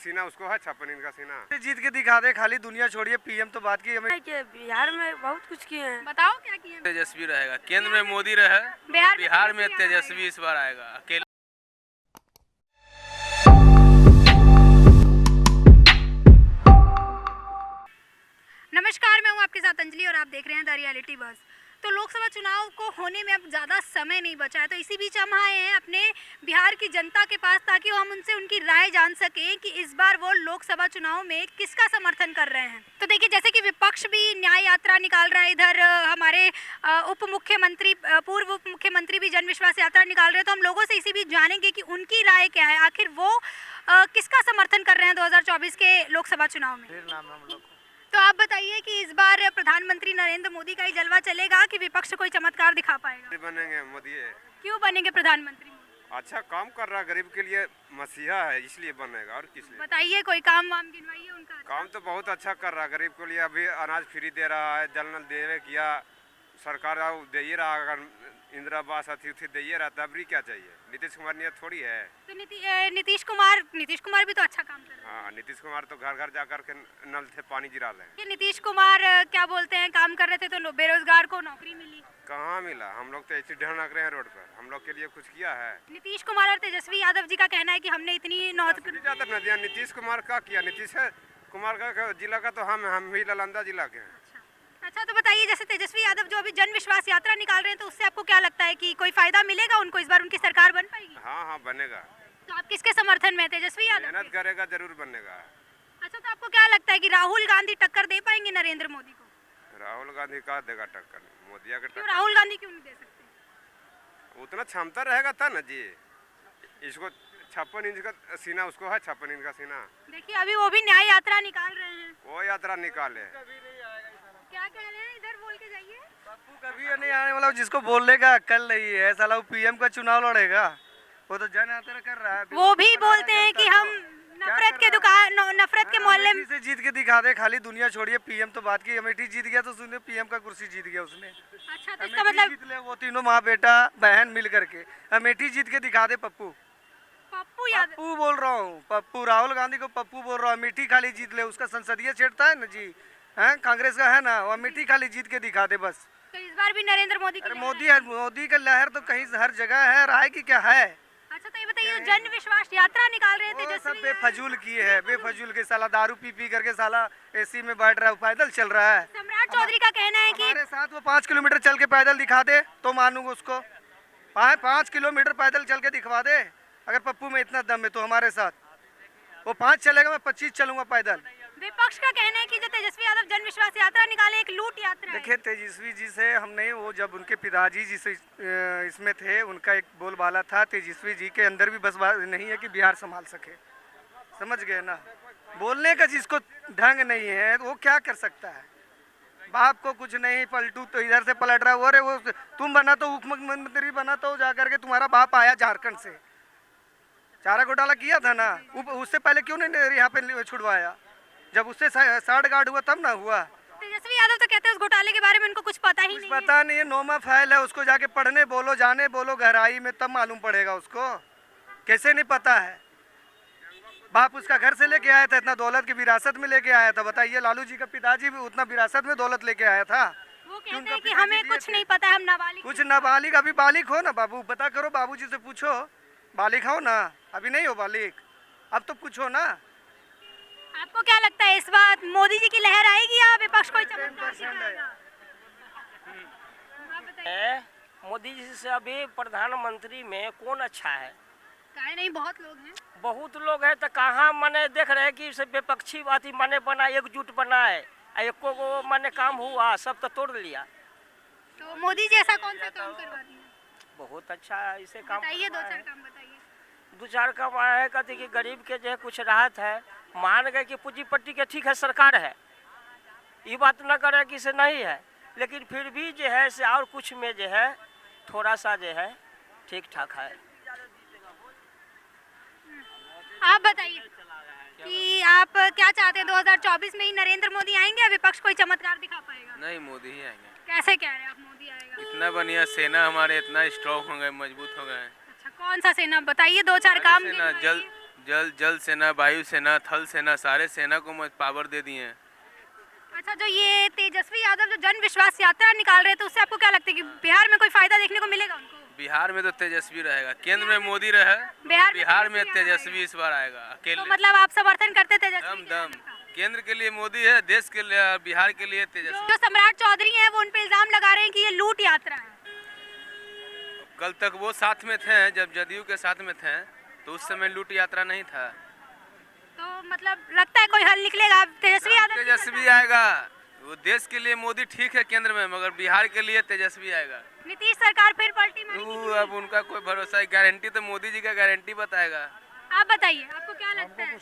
सीना उसको है 56 इंच का सीना। जीत के दिखा दे, खाली दुनिया छोड़िए, पीएम तो बात की हमें। बिहार में बहुत कुछ किए हैं। बताओ क्या किए हैं? तेजस्वी रहेगा, केंद्र में मोदी रहे, बिहार में तेजस्वी इस बार आएगा अकेले। नमस्कार, मैं हूं आपके साथ अंजलि और आप देख रहे हैं द रियलिटी बस। तो लोकसभा चुनाव को होने में अब ज़्यादा समय नहीं बचा है, तो इसी बीच हम आए हैं अपने बिहार की जनता के पास ताकि हम उनसे उनकी राय जान सकें कि इस बार वो लोकसभा चुनाव में किसका समर्थन कर रहे हैं। तो देखिए, जैसे कि विपक्ष भी न्याय यात्रा निकाल रहा है, इधर हमारे पूर्व उप मुख्यमंत्री भी जन विश्वास यात्रा निकाल रहे हैं, तो हम लोगों से इसी बीच जानेंगे कि उनकी राय क्या है, आखिर वो किसका समर्थन कर रहे हैं 2024 के लोकसभा चुनाव में। तो आप बताइए कि इस बार प्रधानमंत्री नरेंद्र मोदी का ही जलवा चलेगा कि विपक्ष कोई चमत्कार दिखा पाएगा? बनेंगे मोदी। क्यों बनेंगे प्रधानमंत्री? अच्छा काम कर रहा, गरीब के लिए मसीहा है, इसलिए बनेगा। और किस लिए? बताइए, कोई काम वाम गिनवाइए उनका। काम तो बहुत अच्छा कर रहा, गरीब के लिए अभी अनाज फ्री दे रहा है, जल नल दे किया सरकार, दे ही रहा। अगर इंदिरा आवास अति दे ही रहा, तब भी क्या चाहिए? नीतीश कुमार ने थोड़ी है। तो नीतीश कुमार भी तो अच्छा काम कर रहे हैं। हाँ, नीतीश कुमार तो घर घर जाकर के नल से पानी गिरा रहे हैं। नीतीश कुमार क्या बोलते हैं, काम कर रहे थे तो बेरोजगार को नौकरी मिली। कहाँ मिला? हम लोग तो ऐसे ढहक रहे हैं रोड पर, हम लोग के लिए कुछ किया है? नीतीश कुमार और तेजस्वी यादव जी का कहना है कि हमने इतनी नौकरी ज्यादा न दिया। नीतीश कुमार का किया? नीतीश कुमार का जिला का तो हम भी नालंदा जिला के हैं। अच्छा, तो बताइए, जैसे तेजस्वी यादव जो अभी जन विश्वास यात्रा निकाल रहे हैं, तो उससे आपको क्या लगता है कि कोई फायदा मिलेगा उनको? इस बार उनकी सरकार बन पाएगी? हाँ बनेगा। तो आप किसके समर्थन में? तेजस्वी यादव? मेहनत करेगा जरूर बनेगा। अच्छा, तो आपको क्या लगता है कि राहुल गांधी टक्कर दे पाएंगे नरेंद्र मोदी को? राहुल गांधी का देगा टक्कर? मोदी का क्यों राहुल गांधी क्यों नहीं दे सकते? उतना क्षमता रहेगा था ना जी। इसको 56 इंच का सीना उसको है, 56 इंच का सीना। देखिए, अभी वो भी न्याय यात्रा निकाल रहे हैं। वो यात्रा निकाले। क्या कह रहे हैं? इधर बोल के जाइए। पप्पू कभी नहीं आने वाला, जिसको बोलने का अक्ल नहीं है साला, वो पीएम का चुनाव लड़ेगा। वो तो जन यात्रा कर रहा है। वो भी बोलते हैं कि हम नफरत के मोहल्ले से जीत के दिखा दे, खाली दुनिया छोड़िए, पीएम तो बात की। अमेठी जीत गया तो सुनिए, पीएम का कुर्सी जीत गया उसने। अच्छा, तो इसका मतलब जीत ले वो तीनों माँ बेटा बहन मिल करके। अमेठी जीत के दिखा दे पप्पू। पप्पू बोल रहा हूँ, पप्पू, राहुल गांधी को पप्पू बोल रहा हूँ। अमेठी खाली जीत ले, उसका संसदीय क्षेत्र है ना जी, हैं कांग्रेस का है ना, वो अमेठी खाली जीत के दिखा दे बस। तो इस बार भी नरेंद्र मोदी मोदी का लहर तो कहीं हर जगह है, राय की क्या है। अच्छा, तो ये बताइए, जन विश्वास यात्रा निकाल रहे थे, सब बेफजूल किए है, बेफजूल के। साला दारू पी करके साला एसी में बैठ रहा है, पैदल चल रहा है। सम्राट चौधरी का कहना है कि हमारे साथ वो 5 किलोमीटर चल के पैदल दिखा दे तो मानूंगा उसको। 5 किलोमीटर पैदल चल के दिखवा दे, अगर पप्पू में इतना दम है तो हमारे साथ। वो 5 चलेगा, मैं 25 चलूंगा पैदल। विपक्ष का कहना है कि जो तेजस्वी यादव जन विश्वास यात्रा निकाले एक लूट यात्रा है। देखिए, तेजस्वी जी से हमने वो जब उनके पिताजी जी से इसमें थे, उनका एक बोलबाला था, तेजस्वी जी के अंदर भी बस बात नहीं है कि बिहार संभाल सके। समझ गए ना? बोलने का जिसको ढंग नहीं है वो क्या कर सकता है? बाप को कुछ नहीं, पलटू तो इधर से पलट रहा है। अरे वो तुम बना तो उप मुख्यमंत्री बना तो जाकर के तुम्हारा बाप आया झारखंड से, चारा घोटाला किया था ना, उससे पहले क्यों नहीं यहाँ पे छुड़वाया? जब उससे साठ गार्ड हुआ तब ना हुआ। तेजस्वी यादव तो कहते हैं उस घोटाले के बारे में उनको कुछ पता ही नहीं है। पता नहीं है, नोमा फाइल है, उसको जाके पढ़ने बोलो, जाने बोलो गहराई में, तब मालूम पड़ेगा उसको। कैसे नहीं पता है? बाप उसका घर से लेके आया था, इतना दौलत की विरासत में लेके आया था। बताइए, लालू जी का पिताजी भी उतना विरासत में दौलत लेके आया था। वो कहते हैं कि हमें कुछ नहीं पता, हम नाबालिग। कुछ नाबालिग, अभी बालिग हो ना बाबू, पता करो, बाबूजी से पूछो, बालिग हो ना? अभी नहीं हो बालिग, अब तो पूछो ना। आपको क्या लगता है, इस बार मोदी जी की लहर आएगी या विपक्ष कोई चमत्कार दिखाएगा? आप बताइए। मोदी जी से अभी प्रधानमंत्री में कौन अच्छा है? काहे नहीं, बहुत लोग हैं। बहुत लोग हैं तो कहाँ मने देख रहे हैं कि सब विपक्षी बाती मने बना, एकजुट बनाए, एको को मने काम हुआ, सब तो तोड़ लिया। तो मोदी जी ऐसा कौन सा काम करवा दिए? बहुत अच्छा इसे काम बताइए, 2-4 काम बताइए। 2-4 काम आया है, कहते कि गरीब के जो है कुछ राहत है। मान गए कि पूंजीपति के ठीक है, सरकार है, ये बात न करे कि इसे नहीं है, लेकिन फिर भी जो है से और कुछ में जो है थोड़ा सा जो है ठीक ठाक है। आप बताइए कि आप क्या चाहते हैं, 2024 में ही नरेंद्र मोदी आएंगे या विपक्ष कोई चमत्कार दिखा पाएगा? नहीं, मोदी ही आएंगे। कैसे कह रहे हैं आप मोदी आएगा? इतना बढ़िया सेना हमारे, इतना स्ट्रॉन्ग हो गए, मजबूत हो गए। अच्छा, कौन सा सेना बताइए, 2-4 काम सेना जल सेना, वायु सेना, थल सेना, सारे सेना को पावर दे दिए हैं। अच्छा, जो ये तेजस्वी यादव जो जन विश्वास यात्रा निकाल रहे थे, उससे आपको क्या लगता है कि बिहार में कोई फायदा देखने को मिलेगा उनको? बिहार में तो तेजस्वी रहेगा, केंद्र में मोदी रहे, बिहार में तेजस्वी इस बार आएगा तो अकेले। मतलब आप समर्थन करते तेजस्वी दम केंद्र के लिए मोदी है, देश के लिए, बिहार के लिए तेजस्वी। जो सम्राट चौधरी हैं वो उन पे इल्जाम लगा रहे हैं कि ये लूट यात्रा है। कल तक वो साथ में थे, जब जदयू के साथ में थे तो उस समय लूट यात्रा नहीं था। तो मतलब लगता है कोई हल निकलेगा, तेजस्वी यादव? तेजस्वी आएगा, वो देश के लिए मोदी ठीक है केंद्र में, मगर बिहार के लिए तेजस्वी आएगा। नीतीश सरकार फिर पलटी मारेगी? वो अब उनका कोई भरोसा है, गारंटी तो मोदी जी का गारंटी बताएगा। आप बताइए, आपको क्या लगता है?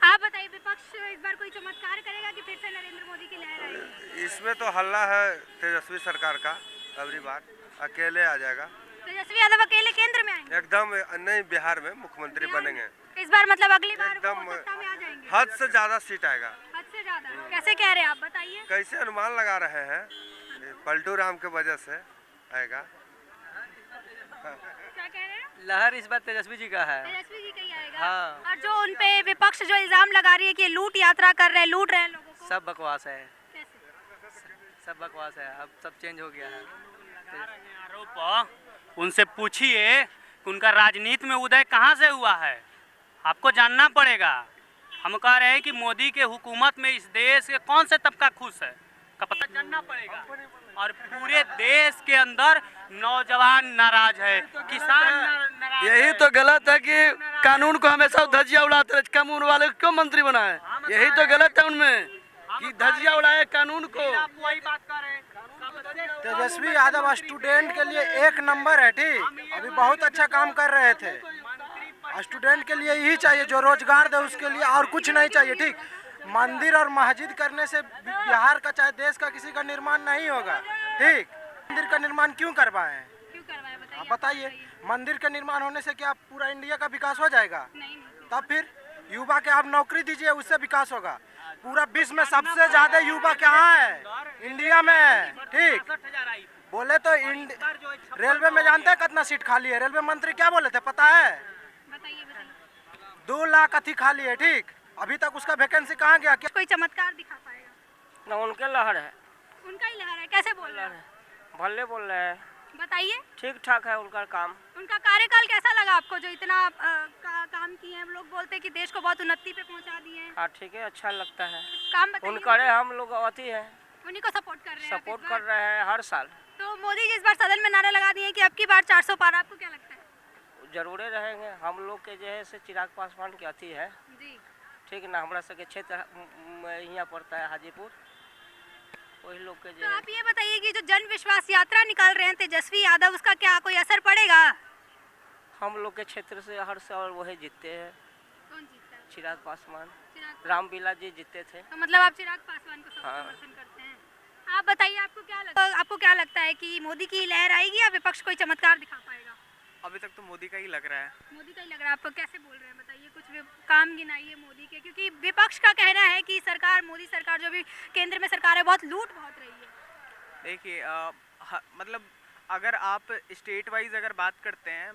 आप बताइए, विपक्ष इस बार कोई चमत्कार करेगा कि फिर से नरेंद्र मोदी की लहर आएगी? इसमें तो हल्ला है तेजस्वी सरकार का, अगली बार अकेले आ जाएगा। तेजस्वी यादव अकेले केंद्र में आएंगे? एकदम नहीं, बिहार में मुख्यमंत्री बनेंगे इस बार, मतलब अगली बार एकदम वो सत्ता में आ जाएंगे? हद से ज्यादा सीट आएगा। हद से ज्यादा? कैसे कह रहे हैं आप, बताइए। कैसे अनुमान लगा रहे हैं, पलटू राम के वजह से आएगा। क्या कह रहे हैं? लहर इस बार तेजस्वी जी का है। तेजस्वी जी का ही आएगा? हाँ। और जो उन पे विपक्ष जो इल्जाम लगा रही है कि ये लूट यात्रा कर रहे हैं, लूट रहे हैं लोगों को, सब बकवास है, कैसे? सब बकवास है, अब सब चेंज हो गया है। आरोप उनसे पूछिए कि उनका राजनीति में उदय कहाँ से हुआ है, आपको जानना पड़ेगा। हम कह रहे हैं कि मोदी के हुकूमत में इस देश के कौन से तबका खुश है का पता जानना पड़ेगा। और पूरे देश के अंदर नौजवान नाराज है, किसान नाराज है। यही तो गलत है कि कानून को हमेशा धज्जिया उड़ाते रहे, कानून वाले क्यों मंत्री बनाए? यही तो गलत है उनमें कि धज्जिया उड़ाए कानून को। आप वही बात कर रहे हैं। तेजस्वी यादव स्टूडेंट के लिए एक नंबर है, ठीक, अभी बहुत अच्छा काम कर रहे थे। स्टूडेंट के लिए यही चाहिए, जो रोजगार दे उसके लिए, और कुछ नहीं चाहिए, ठीक। मंदिर और मस्जिद करने से बिहार का चाहे देश का किसी का निर्माण नहीं होगा, ठीक। मंदिर का निर्माण क्यों करवाएं? क्यों करवाए, बताइए। आप बताइए, मंदिर का निर्माण होने से क्या पूरा इंडिया का विकास हो जाएगा? नहीं। तब फिर युवा के आप नौकरी दीजिए, उससे विकास होगा। पूरा विश्व में सबसे ज्यादा युवा कहाँ है? इंडिया में है, ठीक। बोले तो रेलवे में जानते हैं कितना सीट खाली है? रेलवे मंत्री क्या बोले थे पता है? बताइए। 2 लाख अथी खाली है, ठीक। अभी तक उसका वैकेंसी कहाँ गया? क्या कोई चमत्कार दिखा पाएगा? ना उनके लहर है, उनका ही लहर है? कैसे बोल रहे हैं? भले बोल रहे हैं, बताइए। ठीक ठाक है उनका काम। उनका कार्यकाल कैसा लगा आपको, जो इतना काम किए हैं? लोग बोलते हैं कि देश को बहुत उन्नति पे पहुंचा दिए हैं। हाँ ठीक है, अच्छा लगता है। काम बताइए। उनका हम लोग अति है, उन्हीं को सपोर्ट कर रहे हैं? सपोर्ट कर रहे हैं हर साल। तो मोदी जी इस बार सदन में नारे लगा दिए हैं कि अब की बार 400 पार, आपको क्या लगता है? जरूर रहेंगे। हम लोग के जो है से चिराग पासवान के अति है, जी। ठीक ना, हमारा सबके क्षेत्र यहाँ पड़ता है हाजीपुर, वही लोग के तो जो आप ये बताइए कि जो जन विश्वास यात्रा निकाल रहे हैं तेजस्वी यादव, उसका क्या कोई असर पड़ेगा? हम लोग के क्षेत्र से हर साल वही जीतते हैं। कौन जीतता है? चिराग पासवान, चिराग। रामविलास जी जीते थे। तो मतलब आप चिराग पासवान को हाँ। समर्थन करते हैं? आप बताइए, आपको क्या लगता है कि मोदी की लहर आएगी या विपक्ष कोई चमत्कार दिखा पाएगा? अभी तक तो मोदी का ही लग रहा है। मोदी का ही लग रहा है आपको? कैसे बोल रहे हैं, बताइए। कुछ भी काम गिनाइए मोदी के, क्योंकि विपक्ष का कहना है कि सरकार, मोदी सरकार जो भी केंद्र में सरकार है, बहुत रही है। देखिए, मतलब अगर आप स्टेट वाइज अगर बात करते हैं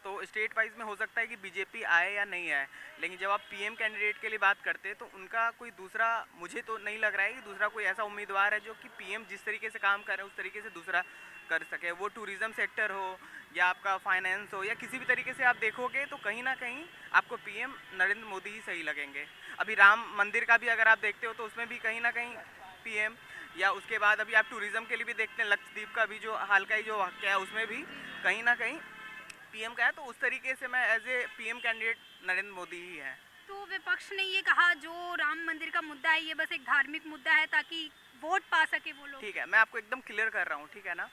तो स्टेट वाइज में हो सकता है कि बीजेपी आए या नहीं आए, लेकिन जब आप पीएम कैंडिडेट के लिए बात करते हैं तो उनका कोई दूसरा, मुझे तो नहीं लग रहा है कि दूसरा कोई ऐसा उम्मीदवार है जो कि पीएम जिस तरीके से काम कर रहे हैं उस तरीके से दूसरा कर सके। वो टूरिज्म सेक्टर हो या आपका फाइनेंस हो या किसी भी तरीके से आप देखोगे तो कहीं ना कहीं आपको पीएम नरेंद्र मोदी ही सही लगेंगे। अभी राम मंदिर का भी अगर आप देखते हो तो उसमें भी कहीं ना कहीं पीएम, या उसके बाद अभी आप टूरिज्म के लिए भी देखते हैं, लक्षद्वीप का भी जो हाल का ही जो वाक़या है उसमें भी कहीं ना कहीं पीएम का है। तो उस तरीके से मैं as a PM candidate Narendra Modi ही है। तो विपक्ष ने ये कहा जो राम मंदिर का मुद्दा है ये बस एक धार्मिक मुद्दा है ताकि वोट पा सके वो लोग। ठीक है, मैं आपको एकदम क्लियर कर रहा हूँ, ठीक है ना।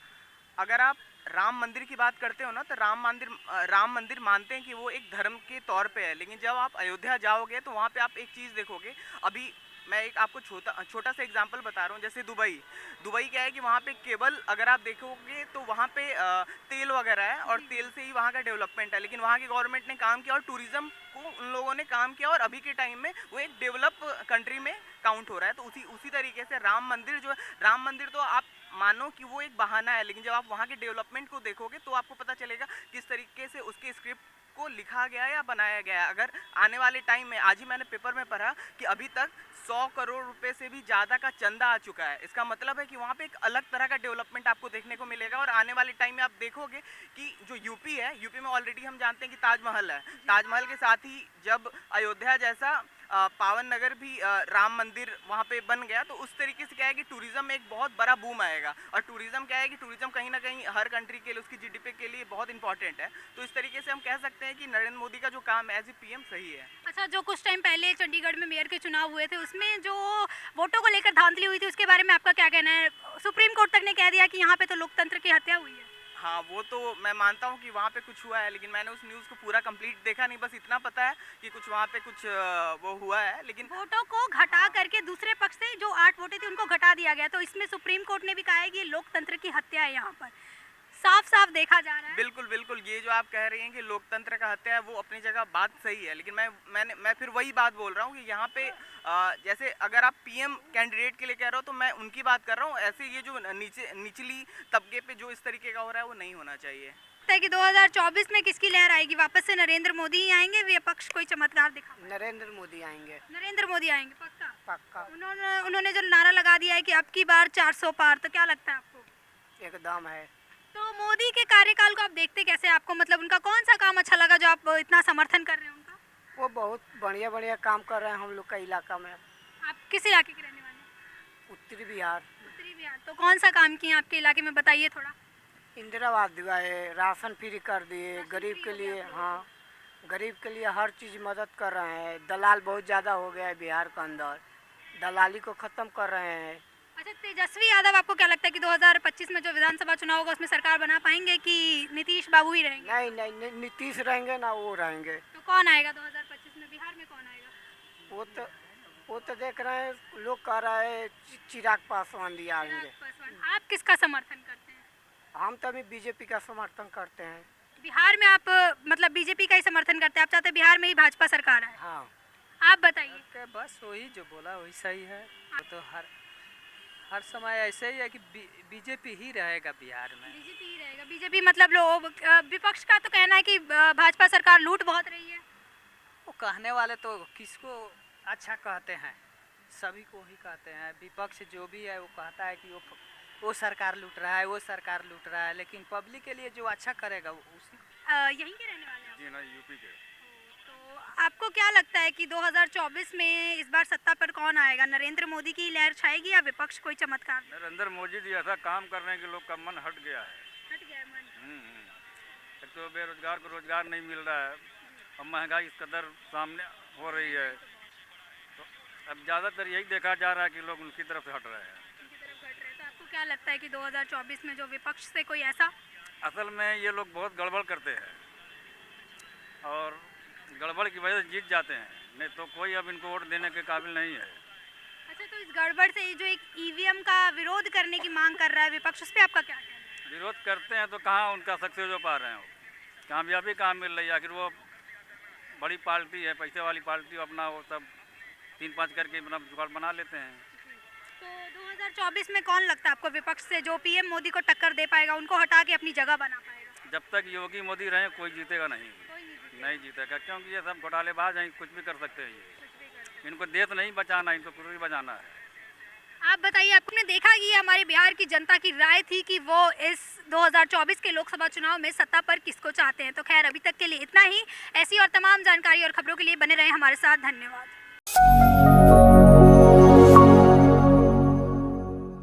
अगर आप राम मंदिर की बात करते हो ना तो राम मंदिर मानते हैं कि वो एक धर्म के तौर पे है, लेकिन जब आप अयोध्या जाओगे तो वहाँ पे आप एक चीज़ देखोगे। अभी मैं एक आपको छोटा सा एग्जांपल बता रहा हूँ, जैसे दुबई क्या है कि वहाँ पे केवल अगर आप देखोगे तो वहाँ पे तेल वगैरह है और तेल से ही वहाँ का डेवलपमेंट है, लेकिन वहाँ की गवर्नमेंट ने काम किया और टूरिज्म को उन लोगों ने काम किया और अभी के टाइम में वो एक डेवलप कंट्री में काउंट हो रहा है। तो उसी तरीके से राम मंदिर तो आप मानो कि वो एक बहाना है, लेकिन जब आप वहाँ के डेवलपमेंट को देखोगे तो आपको पता चलेगा किस तरीके से उसके स्क्रिप्ट उसको लिखा गया या बनाया गया है। अगर आने वाले टाइम में, आज ही मैंने पेपर में पढ़ा कि अभी तक 100 करोड़ रुपए से भी ज़्यादा का चंदा आ चुका है। इसका मतलब है कि वहाँ पे एक अलग तरह का डेवलपमेंट आपको देखने को मिलेगा। और आने वाले टाइम में आप देखोगे कि जो यूपी है, यूपी में ऑलरेडी हम जानते हैं कि ताजमहल है। ताजमहल के साथ ही जब अयोध्या जैसा पावन नगर भी राम मंदिर वहाँ पे बन गया, तो उस तरीके से क्या है कि टूरिज्म में एक बहुत बड़ा बूम आएगा। और टूरिज्म क्या है कि टूरिज्म कहीं ना कहीं हर कंट्री के लिए, उसकी जीडीपी के लिए बहुत इंपॉर्टेंट है। तो इस तरीके से हम कह सकते हैं कि नरेंद्र मोदी का जो काम एज ए पीएम सही है। अच्छा, जो कुछ टाइम पहले चंडीगढ़ में मेयर के चुनाव हुए थे, उसमें जो वोटों को लेकर धांधली हुई थी, उसके बारे में आपका क्या कहना है? सुप्रीम कोर्ट तक ने कह दिया कि यहाँ पे तो लोकतंत्र की हत्या हुई है। हाँ, वो तो मैं मानता हूँ कि वहाँ पे कुछ हुआ है, लेकिन मैंने उस न्यूज़ को पूरा कंप्लीट देखा नहीं। बस इतना पता है कि कुछ वहाँ पे कुछ वो हुआ है, लेकिन वोटों को घटा करके दूसरे पक्ष से जो 8 वोटें थी उनको घटा दिया गया। तो इसमें सुप्रीम कोर्ट ने भी कहा है कि ये लोकतंत्र की हत्या है। यहाँ पर साफ साफ देखा जा रहा है। बिल्कुल बिल्कुल, ये जो आप कह रही हैं कि लोकतंत्र का हत्या है, वो अपनी जगह बात सही है। लेकिन मैं फिर वही बात बोल रहा हूँ कि यहाँ पे जैसे अगर आप पीएम कैंडिडेट के लिए कह रहे हो तो मैं उनकी बात कर रहा हूँ। ऐसे ये जो निचली तबके पे जो इस तरीके का हो रहा है, वो नहीं होना चाहिए। है कि 2024 में किसकी लहर आएगी? वापस से नरेंद्र मोदी ही आएंगे, विपक्ष कोई चमत्कार दिखा? नरेंद्र मोदी आएंगे, नरेंद्र मोदी आएंगे पक्का? पक्का उन्होंने जो नारा लगा दिया है कि अब की बार 400 पार, तो क्या लगता है आपको? एकदम है। तो मोदी के कार्यकाल को आप देखते कैसे? आपको मतलब उनका कौन सा काम अच्छा लगा जो आप इतना समर्थन कर रहे हैं उनका? वो बहुत बढ़िया बढ़िया काम कर रहे हैं हम लोग का इलाका में। आप किस इलाके के रहने वाले हैं? उत्तरी बिहार। उत्तरी बिहार। तो कौन सा काम किए आपके इलाके में, बताइए थोड़ा। इंदिरा आवास दिवाए, राशन फ्री कर दिए गरीब के लिए। हाँ, गरीब के लिए हर चीज़ मदद कर रहे हैं। दलाल बहुत ज़्यादा हो गया है बिहार के अंदर, दलाली को ख़त्म कर रहे हैं। अच्छा, तेजस्वी यादव आपको क्या लगता है कि 2025 में जो विधानसभा चुनाव होगा उसमें सरकार बना पाएंगे कि नीतीश बाबू ही रहेंगे? नहीं, नीतीश रहेंगे ना वो रहेंगे। तो कौन आएगा 2025 में बिहार में, कौन आएगा? वो तो देख रहे हैं, लोग कह रहे हैं चिराग पासवान जी आएंगे। आप किसका समर्थन करते हैं? हम तो अभी बीजेपी का समर्थन करते हैं। बिहार में आप मतलब बीजेपी का ही समर्थन करते हैं? आप चाहते हैं बिहार में ही भाजपा सरकार आए? हाँ। आप बताइए। बस वही जो बोला वही सही है। वो तो हर समय ऐसे ही है कि बीजेपी ही रहेगा बिहार में। बीजेपी ही रहेगा। बीजेपी मतलब लोग, विपक्ष का तो कहना है कि भाजपा सरकार लूट बहुत रही है। वो कहने वाले तो किसको अच्छा कहते हैं, सभी को ही कहते हैं। विपक्ष जो भी है वो कहता है कि वो सरकार लूट रहा है, वो सरकार लूट रहा है, लेकिन पब्लिक के लिए जो अच्छा करेगा वो उसी। यहीं के रहने वाले हैं? जी ना, यूपी के। तो आपको क्या लगता है कि 2024 में इस बार सत्ता पर कौन आएगा? नरेंद्र मोदी की लहर छाएगी या विपक्ष कोई चमत्कार? नरेंद्र मोदी जी ऐसा काम कर रहे हैं कि लोग का मन हट गया है। हट गया मन। एक तो बेरोजगार को रोजगार नहीं मिल रहा है, और महंगाई इस कदर सामने हो रही है, तो अब ज़्यादातर यही देखा जा रहा है कि लोग उनकी तरफ से हट रहे हैं। तो आपको क्या लगता है कि 2024 में जो विपक्ष से कोई ऐसा? असल में ये लोग बहुत गड़बड़ करते हैं और गड़बड़ की वजह से जीत जाते हैं, नहीं तो कोई अब इनको वोट देने के काबिल नहीं है। अच्छा, तो इस गड़बड़ से जो एक ईवीएम का विरोध करने की मांग कर रहा है विपक्ष, उस पर आपका क्या कहना है? विरोध करते हैं तो कहाँ उनका सक्सेस हो पा रहे हैं, कामयाबी कहाँ मिल रही है? आखिर वो बड़ी पार्टी है, पैसे वाली पार्टी, अपना वो सब 3-5 करके अपना जुगाड़ बना लेते हैं। तो 2024 में कौन लगता है आपको विपक्ष से जो पीएम मोदी को टक्कर दे पाएगा, उनको हटा के अपनी जगह बना पाएगा? जब तक योगी मोदी रहे कोई जीतेगा नहीं जीतेगा, क्योंकि ये सब घोटालेबाज हैं, कुछ भी कर सकते हैं ये। इनको देश नहीं बचाना, इनको कुछ भी बचाना है। आप बताइए, आपने देखा कि ये हमारे बिहार की जनता की राय थी कि वो इस 2024 के लोकसभा चुनाव में सत्ता पर किसको चाहते हैं। तो खैर, अभी तक के लिए इतना ही। ऐसी और तमाम जानकारी और खबरों के लिए बने रहे हमारे साथ। धन्यवाद।